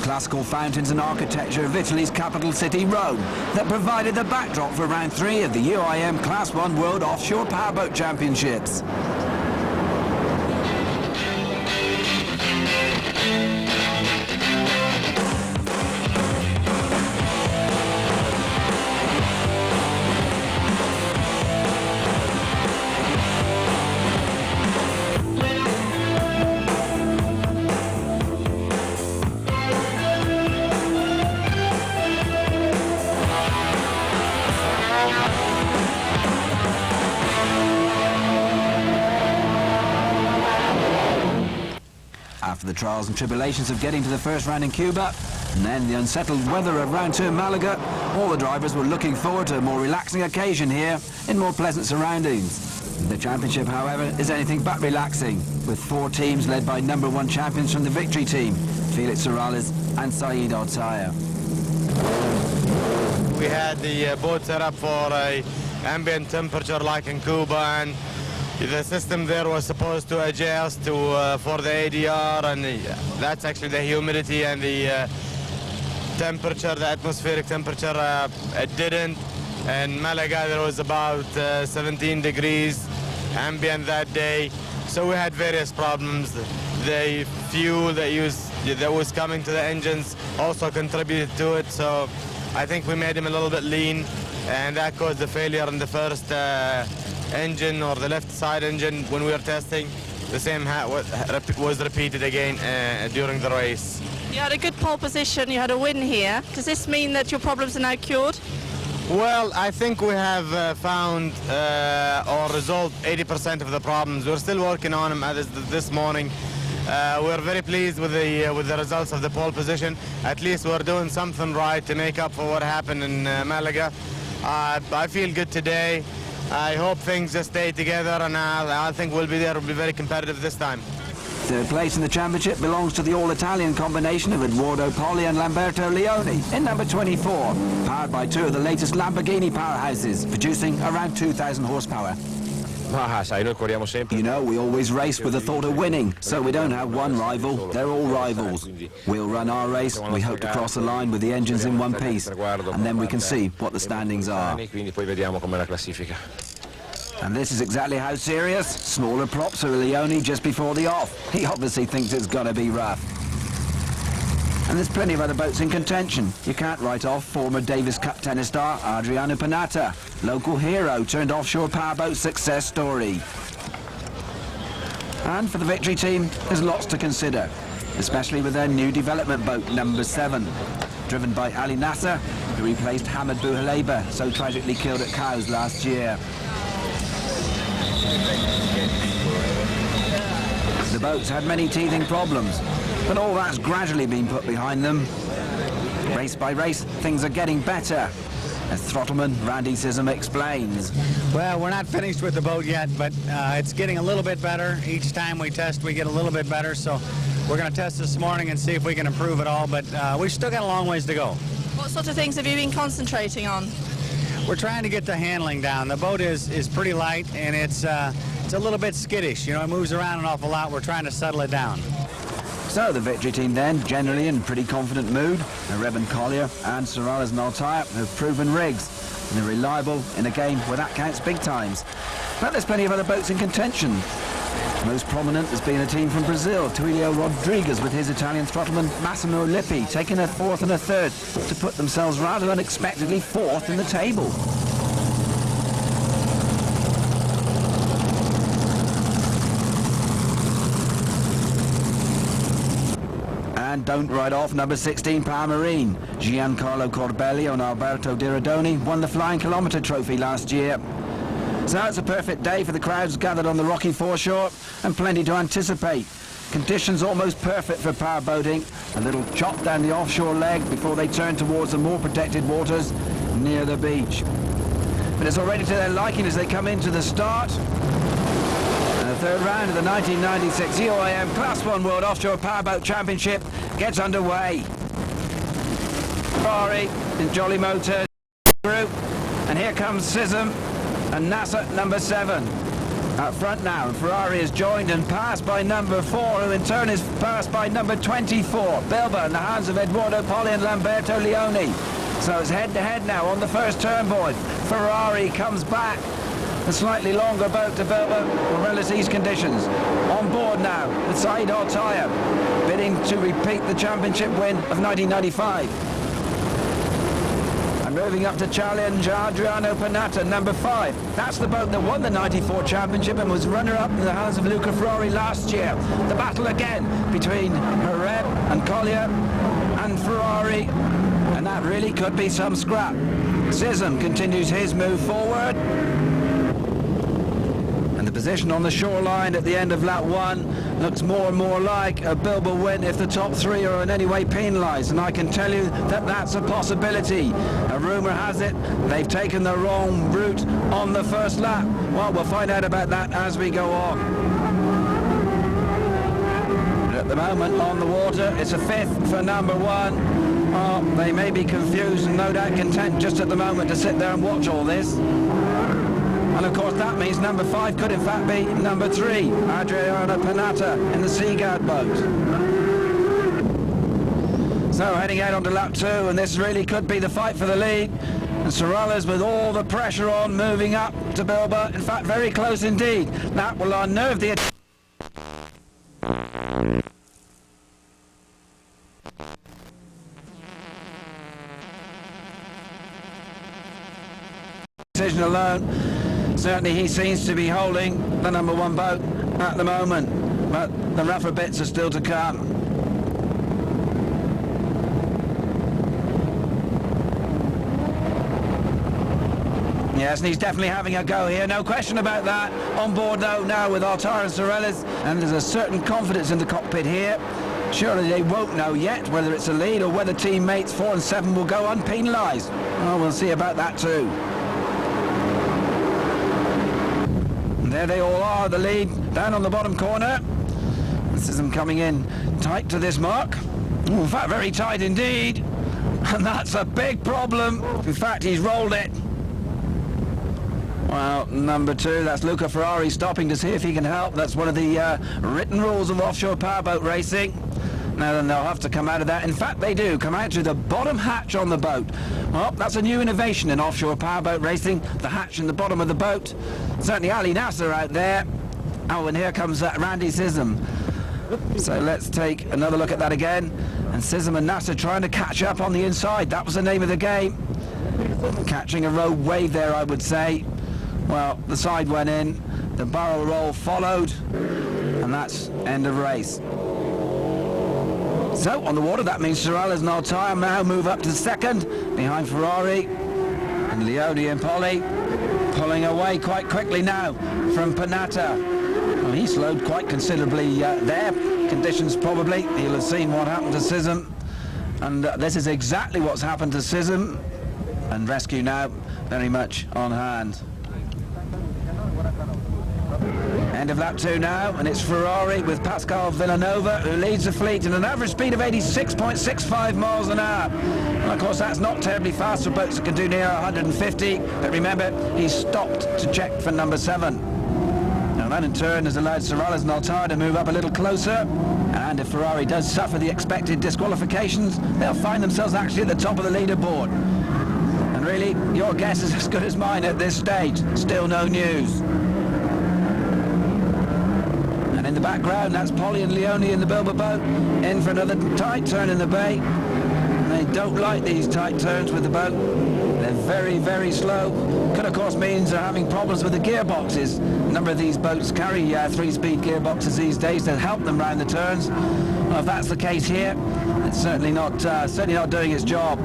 classical fountains and architecture of Italy's capital city, Rome, that provided the backdrop for round 3 of the UIM Class 1 World Offshore Powerboat Championships. After the trials and tribulations of getting to the first round in Cuba, and then the unsettled weather of round 2 in Malaga, all the drivers were looking forward to a more relaxing occasion here in more pleasant surroundings. The championship, however, is anything but relaxing, with 4 teams led by #1 champions from the Victory team, Felix Sorales and Saeed Altaya. We had the boat set up for a ambient temperature like in Cuba, and the system there was supposed to adjust to for the ADR, and that's actually the humidity and the temperature, the atmospheric temperature. It didn't. In Malaga there was about 17 degrees ambient that day, so we had various problems. The fuel that was coming to the engines also contributed to it, so I think we made them a little bit lean, and that caused the failure in the first engine, or the left side engine, when we were testing. The same was repeated again during the race. You had a good pole position, you had a win here. Does this mean that your problems are now cured? Well, I think we have found or resolved 80% of the problems. We're still working on them this morning. We're very pleased with the results of the pole position. At least we're doing something right to make up for what happened in Malaga. I feel good today. I hope things just stay together, and I think we'll be very competitive this time. Third place in the championship belongs to the all-Italian combination of Eduardo Poli and Lamberto Leoni in number 24, powered by 2 of the latest Lamborghini powerhouses, producing around 2,000 horsepower. You know, we always race with the thought of winning, so we don't have one rival, they're all rivals. We'll run our race, we hope to cross the line with the engines in one piece, and then we can see what the standings are. And this is exactly how serious. Smaller props for Leoni just before the off. He obviously thinks it's going to be rough. And there's plenty of other boats in contention. You can't write off former Davis Cup tennis star Adriano Panata, local hero turned offshore powerboat success story. And for the Victory team, there's lots to consider, especially with their new development boat, number 7, driven by Ali Nasser, who replaced Hamad Bouhaleba, so tragically killed at Cowes last year. The boats had many teething problems, but all that's gradually been put behind them. Race by race, things are getting better, as Throttleman Randy Sissom explains. Well, we're not finished with the boat yet, but it's getting a little bit better. Each time we test, we get a little bit better, so we're going to test this morning and see if we can improve it all, but we've still got a long ways to go. What sort of things have you been concentrating on? We're trying to get the handling down. The boat is pretty light, and it's a little bit skittish. You know, it moves around an awful lot. We're trying to settle it down. So the Victory team then, generally in pretty confident mood. Reben Collier and Sorales and Altaya have proven rigs, and they're reliable in a game where that counts big times. But there's plenty of other boats in contention. Most prominent has been a team from Brazil, Tuilio Rodrigues with his Italian Throttleman Massimo Lippi, taking a 4th and a 3rd to put themselves rather unexpectedly 4th in the table. And don't write off number 16 Power Marine. Giancarlo Corbelli and Alberto Diradoni won the Flying Kilometre Trophy last year. So it's a perfect day for the crowds gathered on the rocky foreshore, and plenty to anticipate. Conditions almost perfect for powerboating. A little chop down the offshore leg before they turn towards the more protected waters near the beach. But it's already to their liking as they come into the start. And the third round of the 1996 UIM Class 1 World Offshore Powerboat Championship gets underway. Ferrari in Jolly Motors group, and here comes Sissom and Nasser number 7. Up front now, and Ferrari is joined and passed by number 4, who in turn is passed by number 24. Bilbao in the hands of Eduardo Poli and Lamberto Leone. So it's head-to-head now on the first turn, boys. Ferrari comes back. A slightly longer boat to Bilbao for relative conditions. On board now with Saeed Al-Taya, bidding to repeat the championship win of 1995. And moving up to challenge Adriano Panatta, number 5. That's the boat that won the 94 championship and was runner-up in the hands of Luca Ferrari last year. The battle again between Hereb and Collier and Ferrari, and that really could be some scrap. Sism continues his move forward. And the position on the shoreline at the end of lap 1 looks more and more like a Bilbao win if the top 3 are in any way penalised, and I can tell you that that's a possibility. A rumour has it they've taken the wrong route on the first lap. Well, we'll find out about that as we go on. But at the moment on the water, it's a 5th for number 1. Well, they may be confused and no doubt content just at the moment to sit there and watch all this. And of course that means number 5 could in fact be number 3, Adriano Panatta in the Seaguard boat. So heading out onto lap 2, and this really could be the fight for the lead. And Sorellas with all the pressure on, moving up to Bilbao, in fact very close indeed. That will unnerve the decision alone. Certainly he seems to be holding the number 1 boat at the moment, but the rougher bits are still to come. Yes, and he's definitely having a go here, no question about that. On board though now with Al-Taya and Sorellas, and there's a certain confidence in the cockpit here. Surely they won't know yet whether it's a lead or whether teammates 4 and 7 will go unpenalised. Well, we'll see about that too. There they all are, the lead down on the bottom corner. This is them coming in tight to this mark. In fact, very tight indeed. And that's a big problem. In fact, he's rolled it. Well, number 2, that's Luca Ferrari stopping to see if he can help. That's one of the written rules of offshore powerboat racing. Now then, they'll have to come out of that. In fact, they do come out to the bottom hatch on the boat. Well, that's a new innovation in offshore powerboat racing, the hatch in the bottom of the boat. Certainly Ali Nasser out there. Oh, and here comes Randy Sism. So let's take another look at that again. And Sism and Nasser trying to catch up on the inside. That was the name of the game. Catching a rogue wave there, I would say. Well, the side went in, the barrel roll followed, and that's end of race. So, on the water, that means Sorellas and Al-Taya now move up to 2nd, behind Ferrari, and Leone and Poli pulling away quite quickly now from Panatta. Well, he slowed quite considerably there. Conditions probably. He'll have seen what happened to Sism, and this is exactly what's happened to Sism, and rescue now very much on hand. End of lap 2 now, and it's Ferrari with Pascal Villanova who leads the fleet in an average speed of 86.65 miles an hour. And of course that's not terribly fast for boats that can do near 150, but remember, he's stopped to check for number 7. Now that in turn has allowed Sorellas and Al-Taya to move up a little closer, and if Ferrari does suffer the expected disqualifications, they'll find themselves actually at the top of the leaderboard. And really, your guess is as good as mine at this stage. Still no news. In the background, that's Poli and Leone in the Bilbao boat, in for another tight turn in the bay. And they don't like these tight turns with the boat. They're very, very slow. Could of course means they're having problems with the gearboxes. A number of these boats carry 3-speed gearboxes these days that help them round the turns. Well, if that's the case here, it's certainly not doing its job.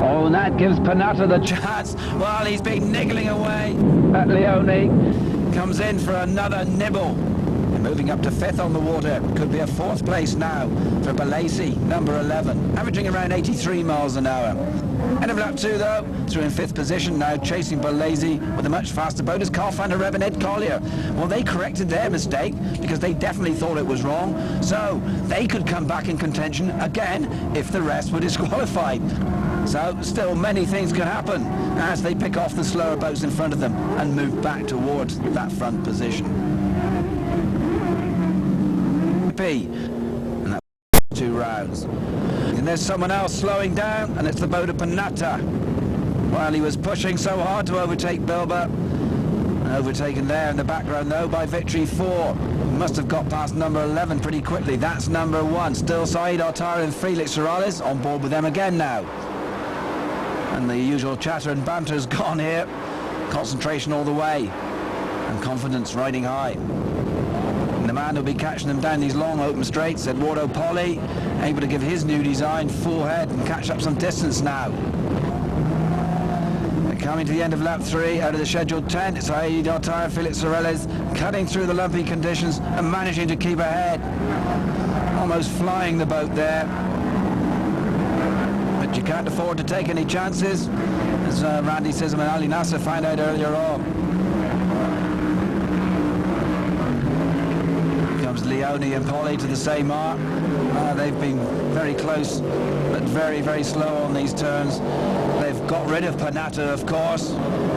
Oh, and that gives Panatta the chance. Well, he's been niggling away at Leone. Comes in for another nibble. And moving up to 5th on the water. Could be a 4th place now for Balesi, number 11. Averaging around 83 miles an hour. End of lap 2 though, through in 5th position now, chasing Balesi with a much faster boat as Carl van der Reb and Ed Collier. Well, they corrected their mistake because they definitely thought it was wrong. So they could come back in contention again if the rest were disqualified. So still many things can happen as they pick off the slower boats in front of them and move back towards that front position. And that's 2 rounds. And there's someone else slowing down, and it's the boat of Panatta. While he was pushing so hard to overtake Bilba, overtaken there in the background though by Victory 4. Must have got past number 11 pretty quickly. That's number 1. Still Saeed Altara and Felix Morales on board with them again now. And the usual chatter and banter's gone here. Concentration all the way. And confidence riding high. And the man who'll be catching them down these long open straights, Eduardo Poli, able to give his new design full head and catch up some distance now. Coming to the end of lap 3 out of the scheduled 10, it's Saeed Altara, Felix Morales cutting through the lumpy conditions and managing to keep ahead. Almost flying the boat there. But you can't afford to take any chances, as Randy Sism and Ali Nasser found out earlier on. Here comes Leone and Polly to the same mark. They've been very close, but very, very slow on these turns. They've got rid of Panatta, of course,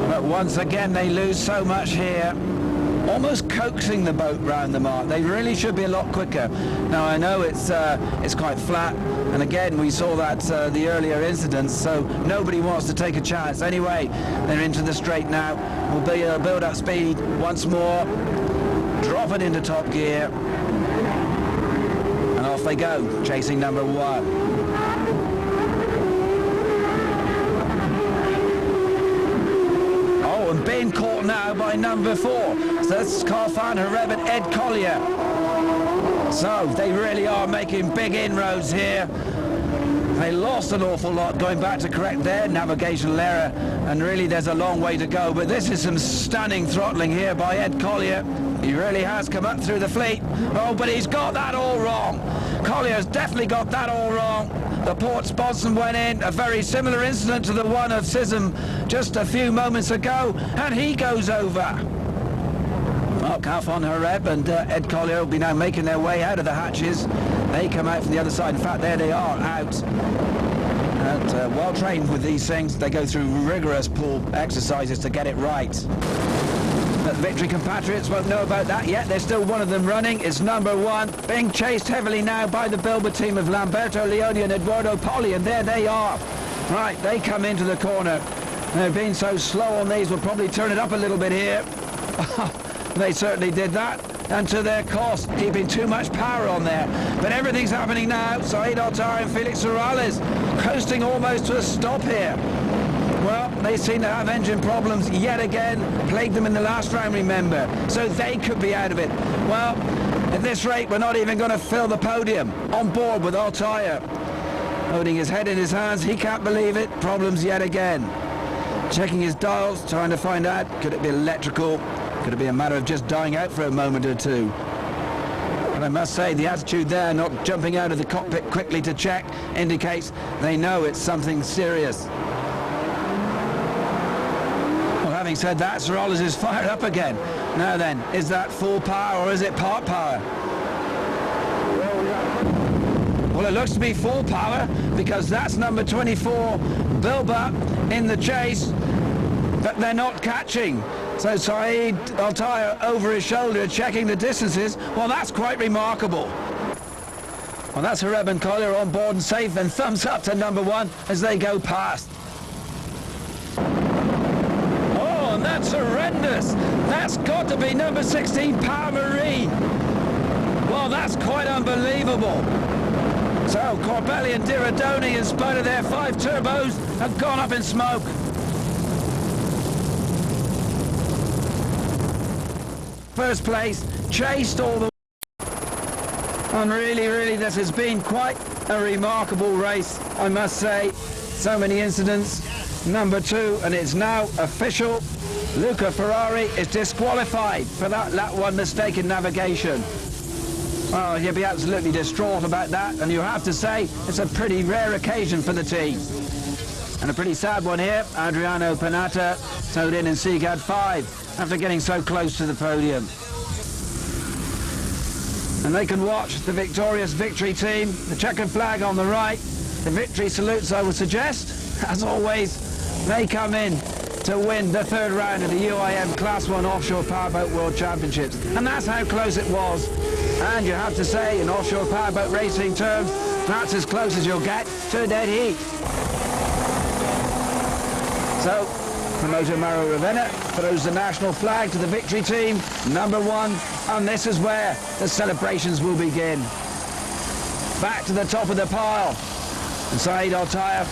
but once again they lose so much here. Almost coaxing the boat round the mark. They really should be a lot quicker. Now I know it's quite flat, and again we saw that the earlier incidents, so nobody wants to take a chance. Anyway, they're into the straight now. Will be a build up speed once more. Drop it into top gear. And off they go, chasing number 1. And being caught now by number 4. So that's Karfan Hareb and Ed Collier. So they really are making big inroads here. They lost an awful lot going back to correct their navigational error, and really there's a long way to go. But this is some stunning throttling here by Ed Collier. He really has come up through the fleet. Oh, but he's got that all wrong. Collier's definitely got that all wrong. The port sponson went in, a very similar incident to the one of Sism just a few moments ago, and he goes over. Well, Karfan Hareb and Ed Collier will be now making their way out of the hatches. They come out from the other side. In fact, there they are, out. And well trained with these things. They go through rigorous pull exercises to get it right. But Victory compatriots won't know about that yet. There's still one of them running. It's number 1, being chased heavily now by the Bilba team of Lamberto Leone and Eduardo Poli, and there they are. Right, they come into the corner. They've been so slow on these, we'll probably turn it up a little bit here. They certainly did that, and to their cost, keeping too much power on there. But everything's happening now. Saeed Altara and Felix Morales coasting almost to a stop here. Well, they seem to have engine problems yet again. Plagued them in the last round, remember. So they could be out of it. Well, at this rate, we're not even going to fill the podium. On board with Altaya. Holding his head in his hands, he can't believe it. Problems yet again. Checking his dials, trying to find out, could it be electrical? Could it be a matter of just dying out for a moment or two? But I must say, the attitude there, not jumping out of the cockpit quickly to check, indicates they know it's something serious. Having said that, Sir Ollis is fired up again. Now then, is that full power or is it part power? Well, it looks to be full power because that's number 24, Bilba, in the chase, but they're not catching. So Saeed Altaya over his shoulder checking the distances. Well, that's quite remarkable. Well, that's Hareb and Collier on board and safe, and thumbs up to number 1 as they go past. That's horrendous. That's got to be number 16, Power Marine. Well, that's quite unbelievable. So Corbelli and Diradoni, in spite of their 5 turbos, have gone up in smoke. First place, chased all the way. And really, this has been quite a remarkable race, I must say. So many incidents. Number 2, and it's now official. Luca Ferrari is disqualified for that lap 1 mistake in navigation. Well, he'll be absolutely distraught about that, and you have to say it's a pretty rare occasion for the team. And a pretty sad one here. Adriano Panatta towed in Seagad 5 after getting so close to the podium. And they can watch the victorious Victory team, the checkered flag on the right. The Victory salutes, I would suggest. as always, they come in to win the third round of the UIM Class 1 Offshore Powerboat World Championships. And that's how close it was. And you have to say, in offshore powerboat racing terms, that's as close as you'll get to a dead heat. So, promoter Mauro Ravenna throws the national flag to the victory team, number 1, and this is where the celebrations will begin. Back to the top of the pile, and Saeed Altaya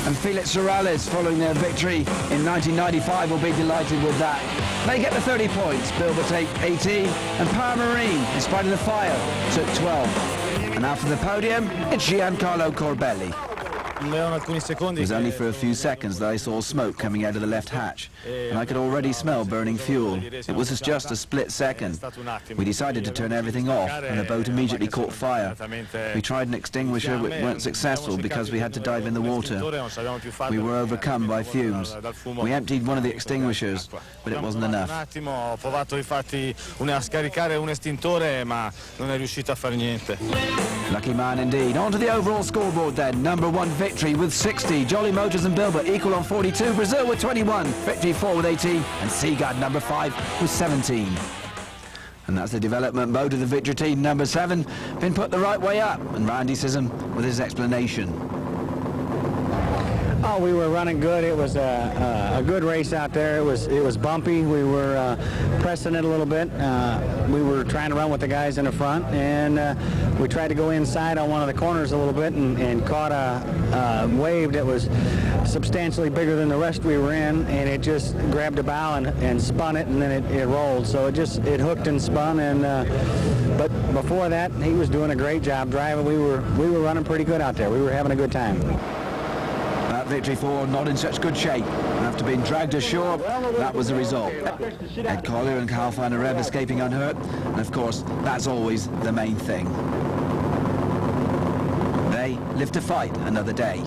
and Felix Sorales, following their victory in 1995, will be delighted with that. They get the 30 points, Bilba take 18, and Power Marine, in spite of the fire, took 12. And after the podium, it's Giancarlo Corbelli. It was only for a few seconds that I saw smoke coming out of the left hatch, and I could already smell burning fuel. It was just a split second. We decided to turn everything off, and the boat immediately caught fire. We tried an extinguisher, but weren't successful because we had to dive in the water. We were overcome by fumes. We emptied one of the extinguishers, but it wasn't enough. Lucky man indeed. On to the overall scoreboard then. Number 1 victory with 60. Jolly Motors and Bilba equal on 42. Brazil with 21. Victory 4 with 18. And Seaguard number 5 with 17. And that's the development mode of the victory team. Number 7 been put the right way up. And Randy Sisson with his explanation. Oh, we were running good. It was a good race out there. It was bumpy. We were pressing it a little bit. We were trying to run with the guys in the front, and we tried to go inside on one of the corners a little bit and caught a wave that was substantially bigger than the rest we were in, and it just grabbed a bow and spun it, and then it rolled. So it hooked and spun, and but before that, he was doing a great job driving. We were running pretty good out there. We were having a good time. Victory 4 not in such good shape. After being dragged ashore, that was the result. Ed Collier and Karl van der Reb escaping unhurt, and of course, that's always the main thing. They live to fight another day.